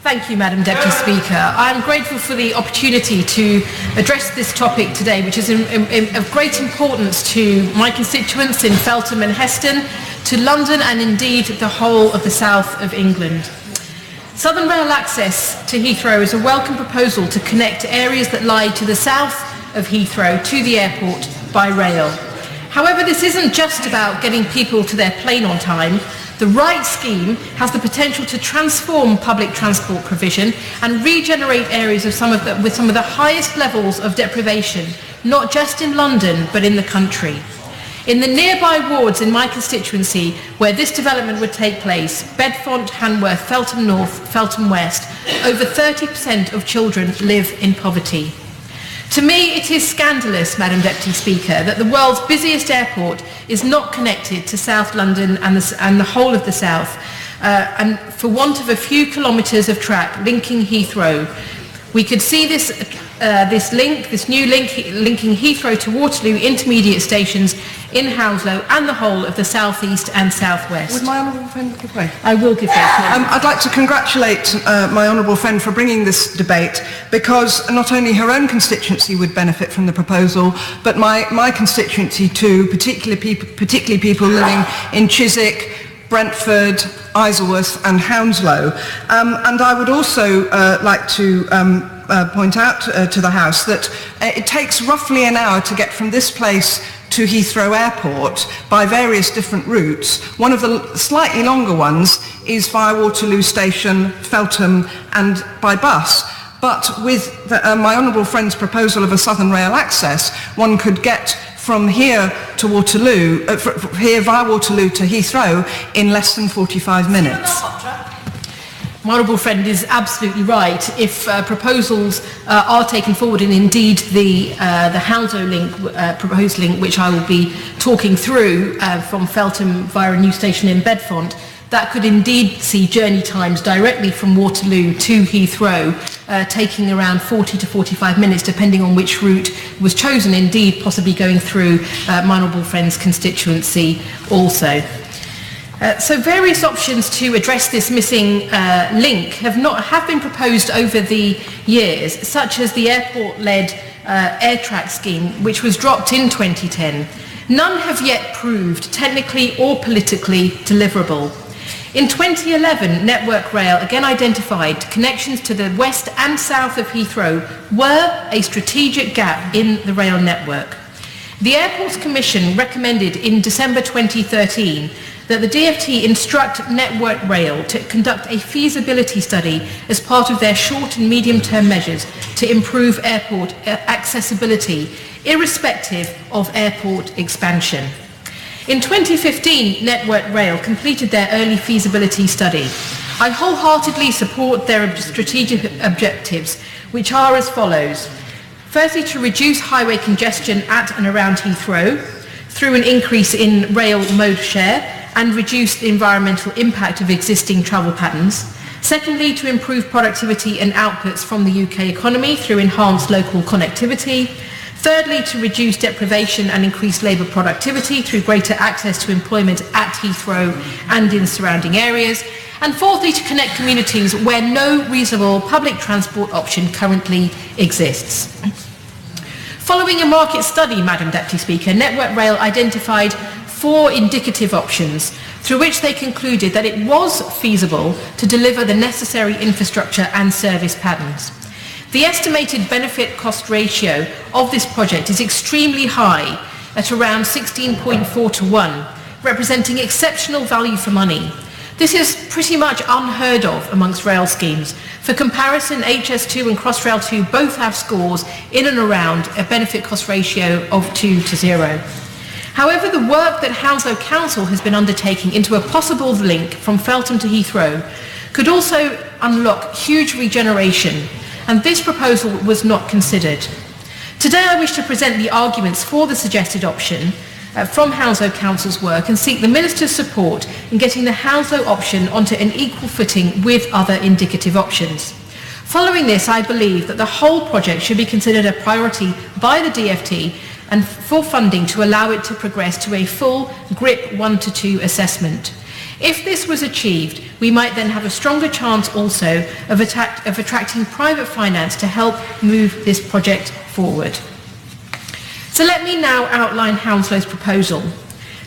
Thank you, Madam Deputy Speaker. I am grateful for the opportunity to address this topic today, which is of great importance to my constituents in Feltham and Heston, to London and indeed the whole of the south of England. Southern Rail access to Heathrow is a welcome proposal to connect areas that lie to the south of Heathrow to the airport by rail. However, this isn't just about getting people to their plane on time. The right scheme has the potential to transform public transport provision and regenerate areas with some of the highest levels of deprivation, not just in London, but in the country. In the nearby wards in my constituency where this development would take place, Bedfont, Hanworth, Feltham North, Feltham West, over 30% of children live in poverty. To me, it is scandalous, Madam Deputy Speaker, that the world's busiest airport is not connected to South London and the whole of the South, and for want of a few kilometres of track linking Heathrow. We could see this new link linking Heathrow to Waterloo intermediate stations in Hounslow and the whole of the South East and South West. Would my honourable friend give way? I will give way. I'd like to congratulate my honourable friend for bringing this debate, because not only her own constituency would benefit from the proposal, but my constituency too, particularly people living in Chiswick, Brentford, Isleworth and Hounslow. And I would also like to point out to the House that it takes roughly an hour to get from this place to Heathrow Airport by various different routes. One of the slightly longer ones is via Waterloo Station, Feltham and by bus. But with my honourable friend's proposal of a Southern Rail access, one could get from here to Waterloo, here via Waterloo to Heathrow in less than 45 minutes. My honourable friend is absolutely right. If proposals are taken forward, and indeed the Hounslow link, proposed link, which I will be talking through from Feltham via a new station in Bedfont, that could indeed see journey times directly from Waterloo to Heathrow taking around 40 to 45 minutes, depending on which route was chosen, indeed possibly going through my honourable friend's constituency also. So various options to address this missing link have been proposed over the years, such as the airport-led AirTrack scheme, which was dropped in 2010. None have yet proved technically or politically deliverable. In 2011, Network Rail again identified connections to the west and south of Heathrow were a strategic gap in the rail network. The Airports Commission recommended in December 2013 that the DfT instruct Network Rail to conduct a feasibility study as part of their short and medium-term measures to improve airport accessibility, irrespective of airport expansion. In 2015, Network Rail completed their early feasibility study. I wholeheartedly support their strategic objectives, which are as follows. Firstly, to reduce highway congestion at and around Heathrow through an increase in rail mode share and reduce the environmental impact of existing travel patterns. Secondly, to improve productivity and outputs from the UK economy through enhanced local connectivity. Thirdly, to reduce deprivation and increase labour productivity through greater access to employment at Heathrow and in surrounding areas. And fourthly, to connect communities where no reasonable public transport option currently exists. Following a market study, Madam Deputy Speaker, Network Rail identified 4 indicative options through which they concluded that it was feasible to deliver the necessary infrastructure and service patterns. The estimated benefit-cost ratio of this project is extremely high at around 16.4 to 1, representing exceptional value for money. This is pretty much unheard of amongst rail schemes. For comparison, HS2 and Crossrail 2 both have scores in and around a benefit-cost ratio of 2 to 0. However, the work that Hounslow Council has been undertaking into a possible link from Feltham to Heathrow could also unlock huge regeneration, and this proposal was not considered. Today I wish to present the arguments for the suggested option from Hounslow Council's work and seek the Minister's support in getting the Hounslow option onto an equal footing with other indicative options. Following this, I believe that the whole project should be considered a priority by the DfT and for funding to allow it to progress to a full GRIP 1 to 2 assessment. If this was achieved, we might then have a stronger chance also of attracting private finance to help move this project forward. So let me now outline Hounslow's proposal.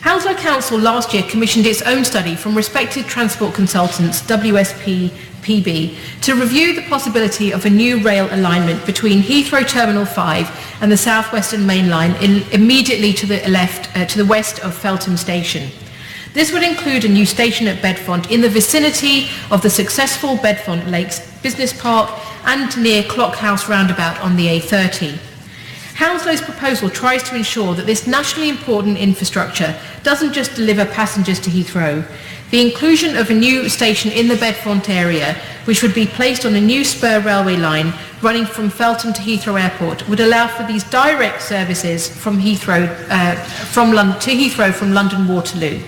Hounslow Council last year commissioned its own study from respected transport consultants, WSP, PB, to review the possibility of a new rail alignment between Heathrow Terminal 5 and the South Western Main Line immediately to the west of Feltham Station. This would include a new station at Bedfont in the vicinity of the successful Bedfont Lakes Business Park and near Clockhouse Roundabout on the A30. Hounslow's proposal tries to ensure that this nationally important infrastructure doesn't just deliver passengers to Heathrow. The inclusion of a new station in the Bedfont area, which would be placed on a new spur railway line running from Feltham to Heathrow Airport, would allow for these direct services from Heathrow from London Waterloo.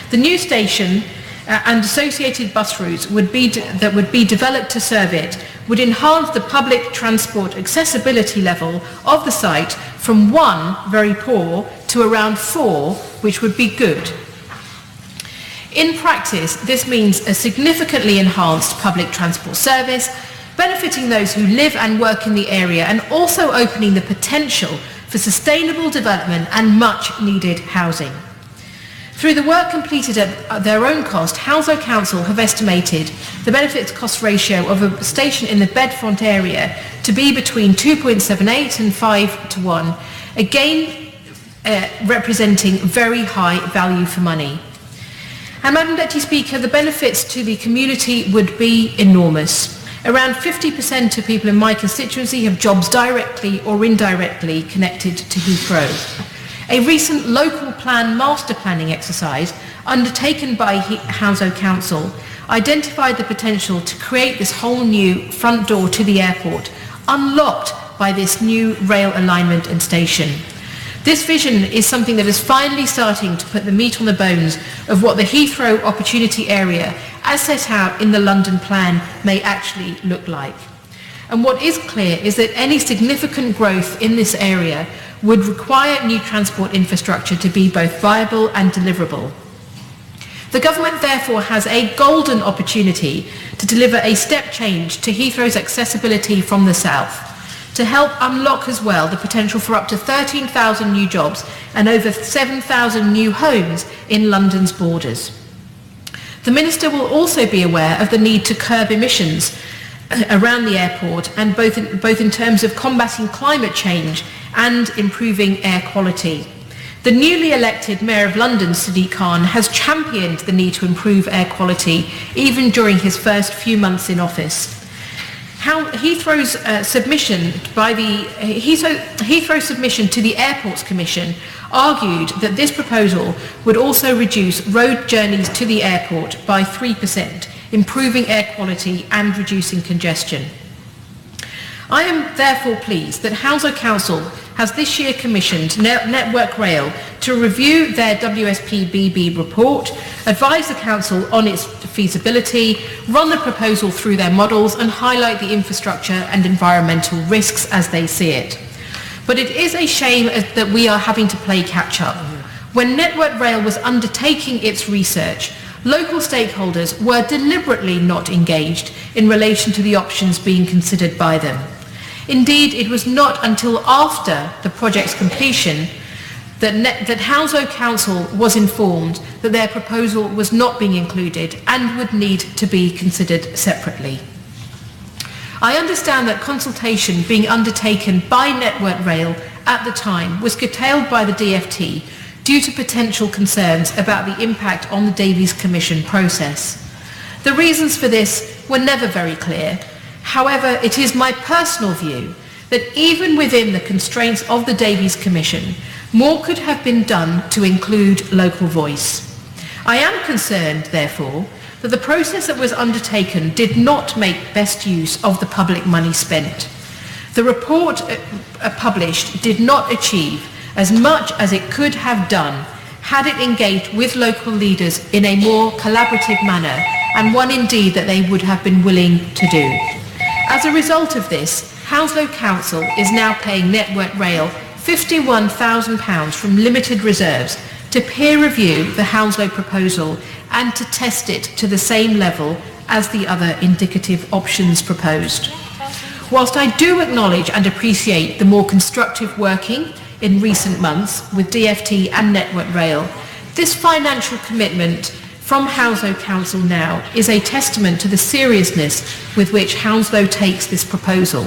The new station and associated bus routes that would be developed to serve it would enhance the public transport accessibility level of the site from 1, very poor, to around 4, which would be good. In practice, this means a significantly enhanced public transport service, benefiting those who live and work in the area and also opening the potential for sustainable development and much needed housing. Through the work completed at their own cost, Hounslow Council have estimated the benefits cost ratio of a station in the Bedfont area to be between 2.78 and 5 to 1, again representing very high value for money. And Madam Deputy Speaker, the benefits to the community would be enormous. Around 50% of people in my constituency have jobs directly or indirectly connected to Heathrow. A recent local plan master planning exercise undertaken by Hounslow Council identified the potential to create this whole new front door to the airport, unlocked by this new rail alignment and station. This vision is something that is finally starting to put the meat on the bones of what the Heathrow opportunity area, as set out in the London plan, may actually look like. And what is clear is that any significant growth in this area would require new transport infrastructure to be both viable and deliverable. The government therefore has a golden opportunity to deliver a step change to Heathrow's accessibility from the south, to help unlock as well the potential for up to 13,000 new jobs and over 7,000 new homes in London's borders. The Minister will also be aware of the need to curb emissions around the airport, and both in terms of combating climate change and improving air quality. The newly elected Mayor of London, Sadiq Khan, has championed the need to improve air quality even during his first few months in office. Heathrow's submission to the Airports Commission argued that this proposal would also reduce road journeys to the airport by 3%, improving air quality and reducing congestion. I am therefore pleased that Hounslow Council has this year commissioned Network Rail to review their WSP-BB report, advise the Council on its feasibility, run the proposal through their models and highlight the infrastructure and environmental risks as they see it. But it is a shame that we are having to play catch-up. When Network Rail was undertaking its research, local stakeholders were deliberately not engaged in relation to the options being considered by them. Indeed, it was not until after the project's completion that Hounslow Council was informed that their proposal was not being included and would need to be considered separately. I understand that consultation being undertaken by Network Rail at the time was curtailed by the DfT due to potential concerns about the impact on the Davies Commission process. The reasons for this were never very clear. However, it is my personal view that even within the constraints of the Davies Commission, more could have been done to include local voice. I am concerned, therefore, that the process that was undertaken did not make best use of the public money spent. The report published did not achieve as much as it could have done had it engaged with local leaders in a more collaborative manner, and one indeed that they would have been willing to do. As a result of this, Hounslow Council is now paying Network Rail £51,000 from limited reserves to peer review the Hounslow proposal and to test it to the same level as the other indicative options proposed. Whilst I do acknowledge and appreciate the more constructive working in recent months with DfT and Network Rail, this financial commitment from Hounslow Council now is a testament to the seriousness with which Hounslow takes this proposal.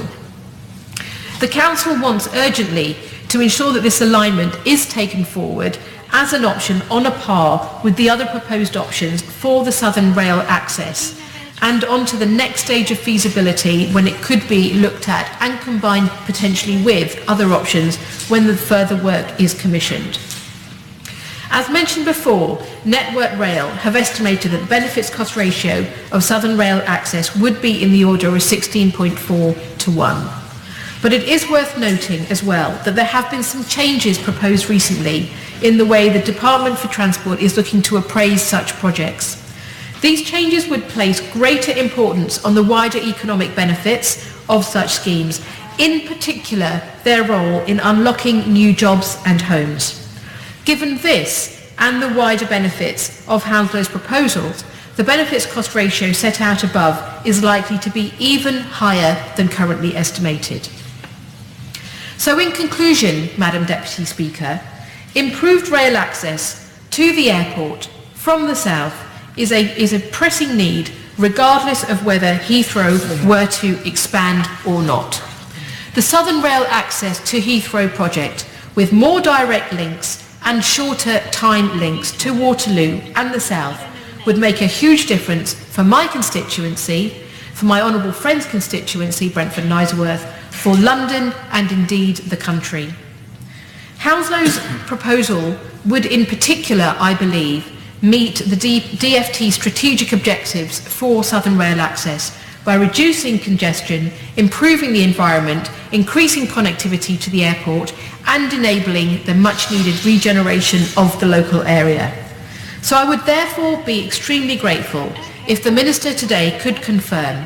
The Council wants urgently to ensure that this alignment is taken forward as an option on a par with the other proposed options for the Southern Rail access, and on to the next stage of feasibility when it could be looked at and combined potentially with other options when the further work is commissioned. As mentioned before, Network Rail have estimated that the benefits cost ratio of Southern Rail access would be in the order of 16.4 to 1. But it is worth noting as well that there have been some changes proposed recently in the way the Department for Transport is looking to appraise such projects. These changes would place greater importance on the wider economic benefits of such schemes, in particular their role in unlocking new jobs and homes. Given this and the wider benefits of Hounslow's proposals, the benefits cost ratio set out above is likely to be even higher than currently estimated. So in conclusion, Madam Deputy Speaker, improved rail access to the airport from the south is a pressing need regardless of whether Heathrow were to expand or not. The Southern Rail access to Heathrow project with more direct links and shorter time links to Waterloo and the south would make a huge difference for my constituency, for my honourable friend's constituency, Brentford and Isleworth, for London and indeed the country. Hounslow's proposal would in particular, I believe, meet the DfT strategic objectives for Southern Rail access by reducing congestion, improving the environment, increasing connectivity to the airport and enabling the much needed regeneration of the local area. So I would therefore be extremely grateful if the Minister today could confirm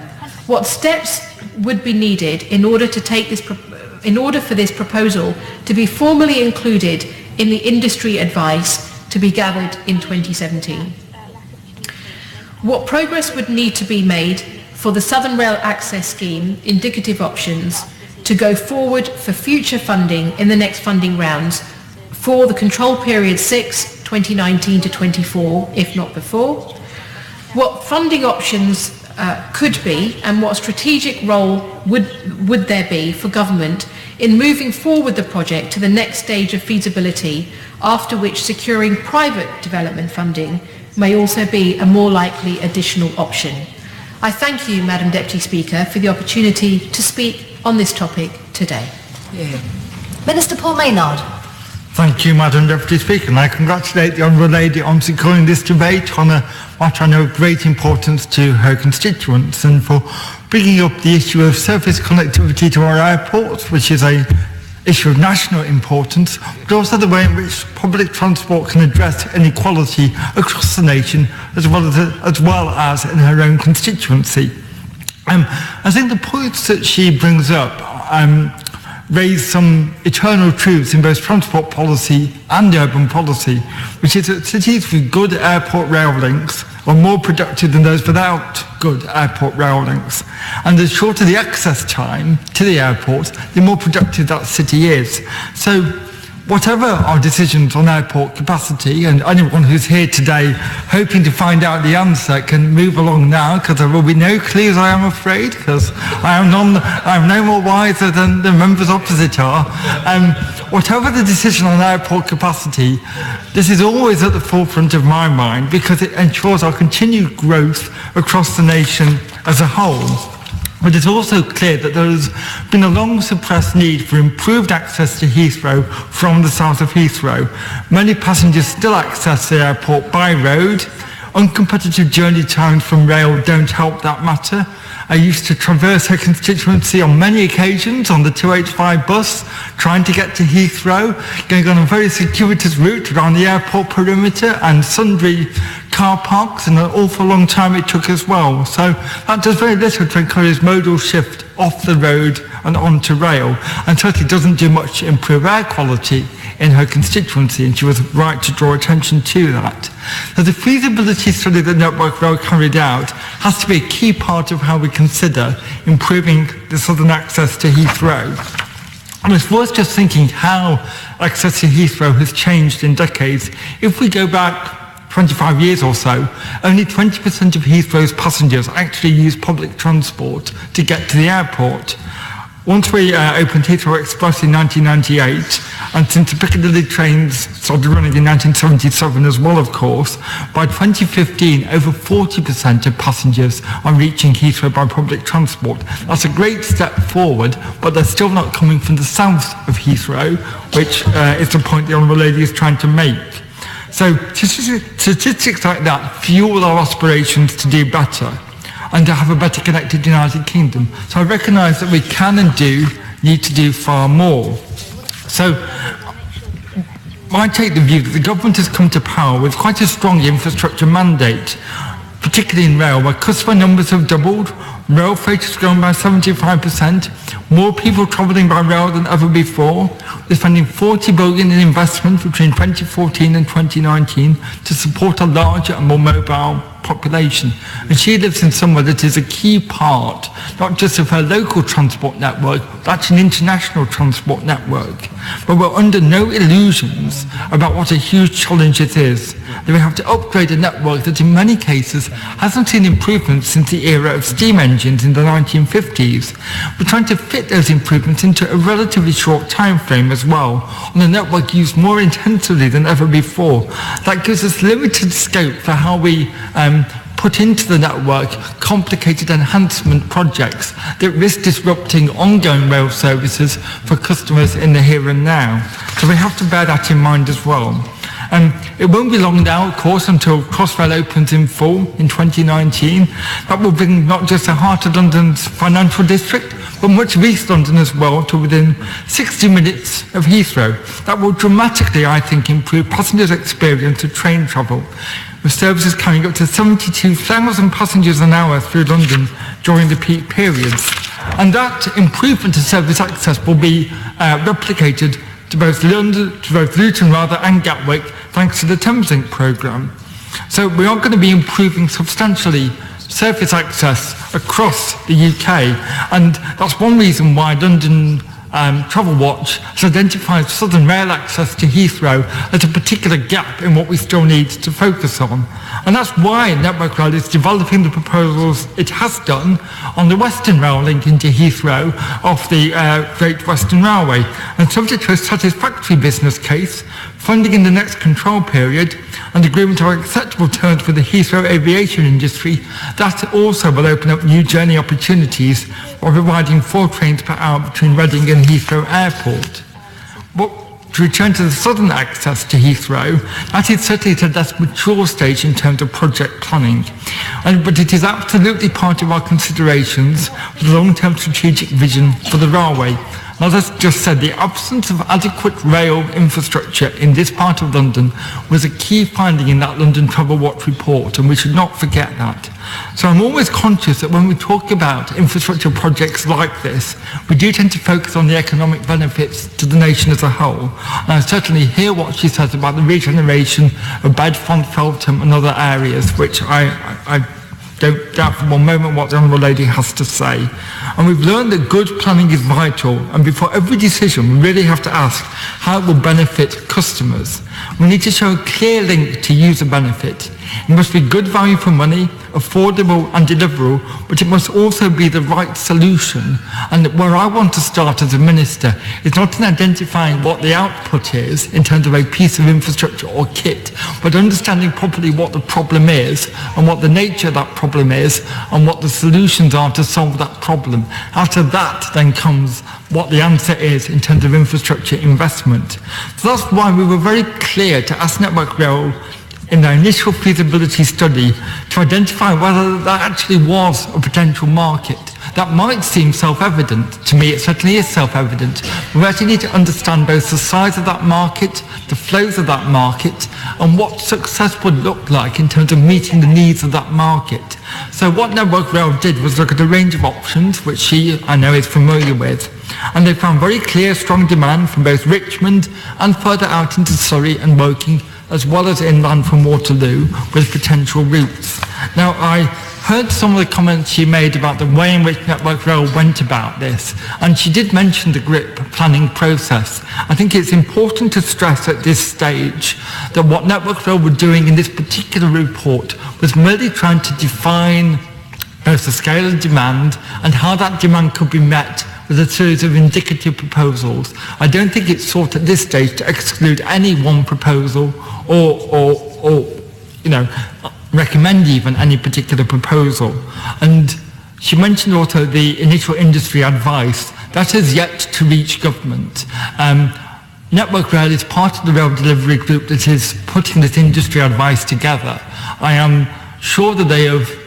what steps would be needed in order for this proposal to be formally included in the industry advice to be gathered in 2017. What progress would need to be made for the Southern Rail Access Scheme indicative options to go forward for future funding in the next funding rounds for the control period 6, 2019 to 24, if not before, what funding options could be and what strategic role would there be for government in moving forward the project to the next stage of feasibility, after which securing private development funding may also be a more likely additional option. I thank you, Madam Deputy Speaker, for the opportunity to speak on this topic today. Yeah. Minister Paul Maynard. Thank you, Madam Deputy Speaker, and I congratulate the Honourable Lady on securing this debate on a matter I know of great importance to her constituents, and for bringing up the issue of surface connectivity to our airports, which is an issue of national importance, but also the way in which public transport can address inequality across the nation, as well as in her own constituency. I think the points that she brings up raise some eternal truths in both transport policy and urban policy, which is that cities with good airport rail links are more productive than those without good airport rail links. And the shorter the access time to the airport, the more productive that city is. So whatever our decisions on airport capacity, and anyone who's here today hoping to find out the answer can move along now, because there will be no clues, I am afraid, because I am no more wiser than the members opposite are. Whatever the decision on airport capacity, this is always at the forefront of my mind because it ensures our continued growth across the nation as a whole. But it's also clear that there has been a long suppressed need for improved access to Heathrow from the south of Heathrow. Many passengers still access the airport by road. Uncompetitive journey times from rail don't help that matter. I used to traverse her constituency on many occasions on the 285 bus, trying to get to Heathrow, going on a very circuitous route around the airport perimeter and sundry car parks, and an awful long time it took as well. So that does very little to encourage modal shift off the road and onto rail, and certainly doesn't do much to improve air quality in her constituency, and she was right to draw attention to that. So the feasibility study that Network Rail carried out has to be a key part of how we consider improving the southern access to Heathrow. And it's worth just thinking how access to Heathrow has changed in decades. If we go back 25 years or so, only 20% of Heathrow's passengers actually use public transport to get to the airport. Once we opened Heathrow Express in 1998, and since the Piccadilly trains started running in 1977 as well, of course, by 2015, over 40% of passengers are reaching Heathrow by public transport. That's a great step forward, but they're still not coming from the south of Heathrow, which is the point the Honourable Lady is trying to make. So statistics like that fuel our aspirations to do better and to have a better connected United Kingdom. So I recognise that we can and do need to do far more. So I take the view that the government has come to power with quite a strong infrastructure mandate, particularly in rail, where customer numbers have doubled, rail freight has grown by 75%, more people travelling by rail than ever before. We're spending $40 billion in investment between 2014 and 2019 to support a larger and more mobile population. And she lives in somewhere that is a key part, not just of her local transport network, but actually an international transport network. But we're under no illusions about what a huge challenge it is. That we have to upgrade a network that in many cases hasn't seen improvements since the era of steam engines in the 1950s. We're trying to fit those improvements into a relatively short time frame as well, on a network used more intensively than ever before. That gives us limited scope for how we put into the network complicated enhancement projects that risk disrupting ongoing rail services for customers in the here and now. So we have to bear that in mind as well. It won't be long now, of course, until Crossrail opens in full in 2019. That will bring not just the heart of London's financial district, but much of East London as well, to within 60 minutes of Heathrow. That will dramatically, I think, improve passengers' experience of train travel, with services carrying up to 72,000 passengers an hour through London during the peak periods. And that improvement to service access will be replicated to both Luton and Gatwick, thanks to the Thameslink programme. So we are going to be improving substantially surface access across the UK, and that's one reason why London Travel Watch has identified southern rail access to Heathrow as a particular gap in what we still need to focus on. And that's why Network Rail is developing the proposals it has done on the Western Rail link into Heathrow off the Great Western Railway. And subject to a satisfactory business case, funding in the next control period, and agreement of acceptable terms with the Heathrow aviation industry, that also will open up new journey opportunities by providing 4 trains per hour between Reading and Heathrow Airport. But to return to the southern access to Heathrow, that is certainly at a less mature stage in terms of project planning. But it is absolutely part of our considerations for the long-term strategic vision for the railway. As I just said, the absence of adequate rail infrastructure in this part of London was a key finding in that London Travel Watch report, and we should not forget that. So I'm always conscious that when we talk about infrastructure projects like this, we do tend to focus on the economic benefits to the nation as a whole. And I certainly hear what she says about the regeneration of Bedfont, Feltham and other areas, which I don't doubt for one moment what the Honourable Lady has to say. And we've learned that good planning is vital, and before every decision we really have to ask how it will benefit customers. We need to show a clear link to user benefit. It must be good value for money, affordable and deliverable, but it must also be the right solution. And where I want to start as a minister is not in identifying what the output is in terms of a piece of infrastructure or kit, but understanding properly what the problem is and what the nature of that problem is and what the solutions are to solve that problem. Out of that then comes what the answer is in terms of infrastructure investment. So that's why we were very clear to ask Network Rail in their initial feasibility study to identify whether that actually was a potential market. That might seem self-evident. To me, it certainly is self-evident. We actually need to understand both the size of that market, the flows of that market, and what success would look like in terms of meeting the needs of that market. So what Network Rail did was look at a range of options, which she, I know, is familiar with. And they found very clear, strong demand from both Richmond and further out into Surrey and Woking, as well as inland from Waterloo, with potential routes. Now, I heard some of the comments she made about the way in which Network Rail went about this, and she did mention the GRIP planning process. I think it's important to stress at this stage that what Network Rail were doing in this particular report was merely trying to define both the scale of demand and how that demand could be met with a series of indicative proposals. I don't think it's sought at this stage to exclude any one proposal or recommend even any particular proposal. And she mentioned also the initial industry advice. That has yet to reach government. Network Rail is part of the rail delivery group that is putting this industry advice together. I am sure that they have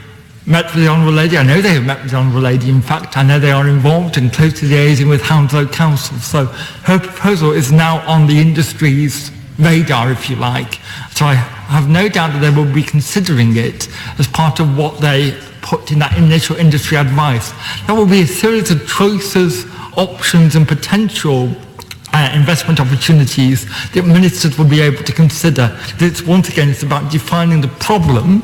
met with the Honourable Lady. I know they have met with the Honourable Lady. In fact, I know they are involved and closely liaising with Hounslow Council. So her proposal is now on the industry's radar, if you like. So I have no doubt that they will be considering it as part of what they put in that initial industry advice. That will be a series of choices, options and potential investment opportunities that ministers will be able to consider. Once again, it's about defining the problem,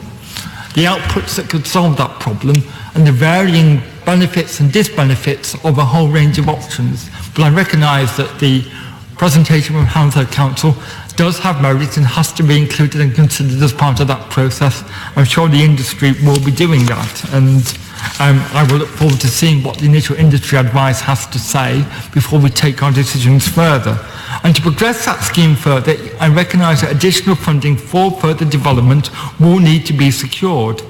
the outputs that could solve that problem, and the varying benefits and disbenefits of a whole range of options. But I recognise that the presentation from Hounslow Council does have merit and has to be included and considered as part of that process. I'm sure the industry will be doing that, and I will look forward to seeing what the initial industry advice has to say before we take our decisions further. And to progress that scheme further, I recognise that additional funding for further development will need to be secured.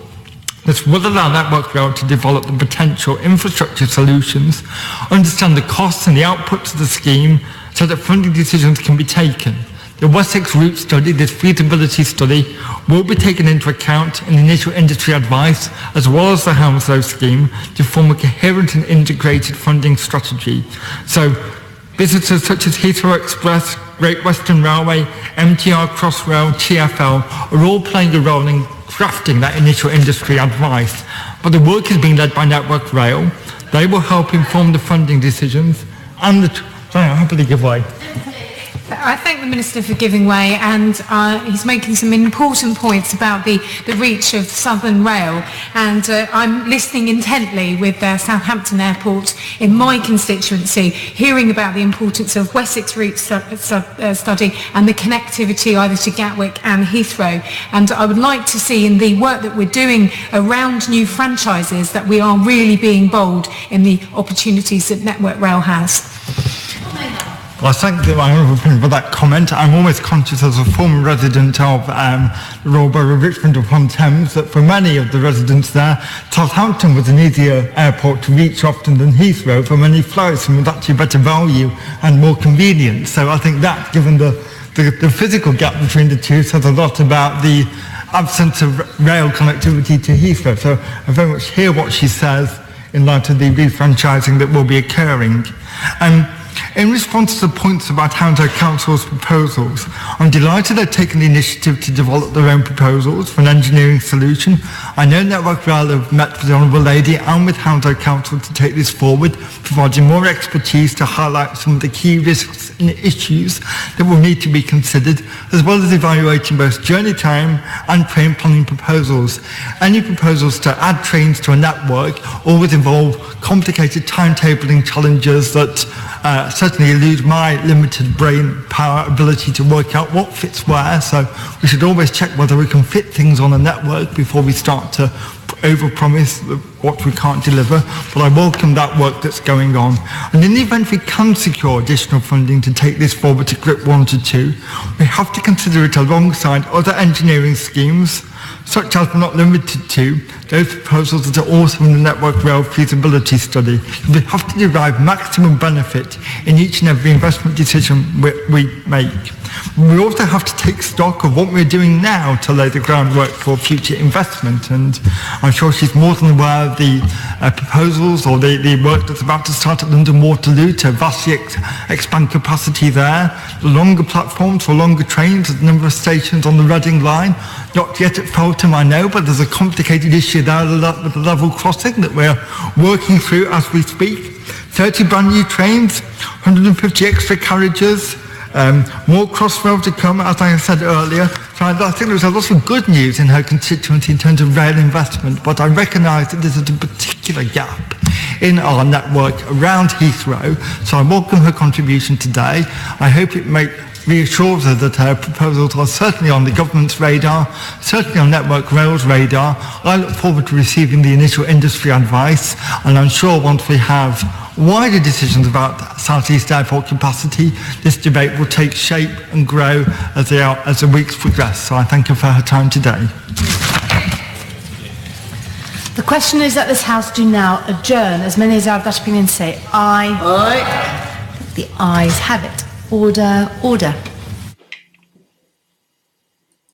This will allow Network Rail to develop the potential infrastructure solutions, understand the costs and the outputs of the scheme so that funding decisions can be taken. The Wessex route study, this feasibility study, will be taken into account in the initial industry advice as well as the Hounslow scheme to form a coherent and integrated funding strategy. So businesses such as Heathrow Express, Great Western Railway, MTR Crossrail, TfL are all playing a role in crafting that initial industry advice. But the work is being led by Network Rail. They will help inform the funding decisions and Sorry, I'll happily give way. I thank the Minister for giving way, and he's making some important points about the reach of Southern Rail, and I'm listening intently with Southampton Airport in my constituency, hearing about the importance of Wessex route study and the connectivity either to Gatwick and Heathrow, and I would like to see in the work that we're doing around new franchises that we are really being bold in the opportunities that Network Rail has. Well, I thank my honourable friend for that comment. I'm always conscious as a former resident of the Royal Borough of Richmond upon Thames that for many of the residents there, Southampton was an easier airport to reach often than Heathrow for many flights, and with actually better value and more convenience. So I think that, given the physical gap between the two, says a lot about the absence of rail connectivity to Heathrow. So I very much hear what she says in light of the refranchising that will be occurring. In response to the points about Hounslow Council's proposals, I'm delighted they've taken the initiative to develop their own proposals for an engineering solution. I know Network Rail have met with the Honourable Lady and with Hounslow Council to take this forward, providing more expertise to highlight some of the key risks and issues that will need to be considered, as well as evaluating both journey time and train planning proposals. Any proposals to add trains to a network always involve complicated timetabling challenges that certainly elude my limited brain power ability to work out what fits where, so we should always check whether we can fit things on a network before we start to overpromise what we can't deliver. But I welcome that work that's going on. And in the event we can secure additional funding to take this forward to GRIP 1 to 2, we have to consider it alongside other engineering schemes, such as but not limited to those proposals that are also in the Network Rail feasibility study. We have to derive maximum benefit in each and every investment decision we make. We also have to take stock of what we're doing now to lay the groundwork for future investment, and I'm sure she's more than aware of the proposals or the work that's about to start at London Waterloo to vastly expand capacity there, the longer platforms for longer trains at the number of stations on the Reading line. Not yet at Feltham, I know, but there's a complicated issue there with the level crossing that we're working through as we speak. 30 brand new trains, 150 extra carriages, more Crossrail to come, as I said earlier. So I think there's a lot of good news in her constituency in terms of rail investment, but I recognise that there's a particular gap in our network around Heathrow. So I welcome her contribution today. I hope it reassures her that her proposals are certainly on the government's radar, certainly on Network Rail's radar. I look forward to receiving the initial industry advice, and I'm sure once we have wider decisions about South East Airport capacity, this debate will take shape and grow as the weeks progress. So I thank her for her time today. The question is that this House do now adjourn. As many as are of that opinion say aye. Aye. The ayes have it. Order, order.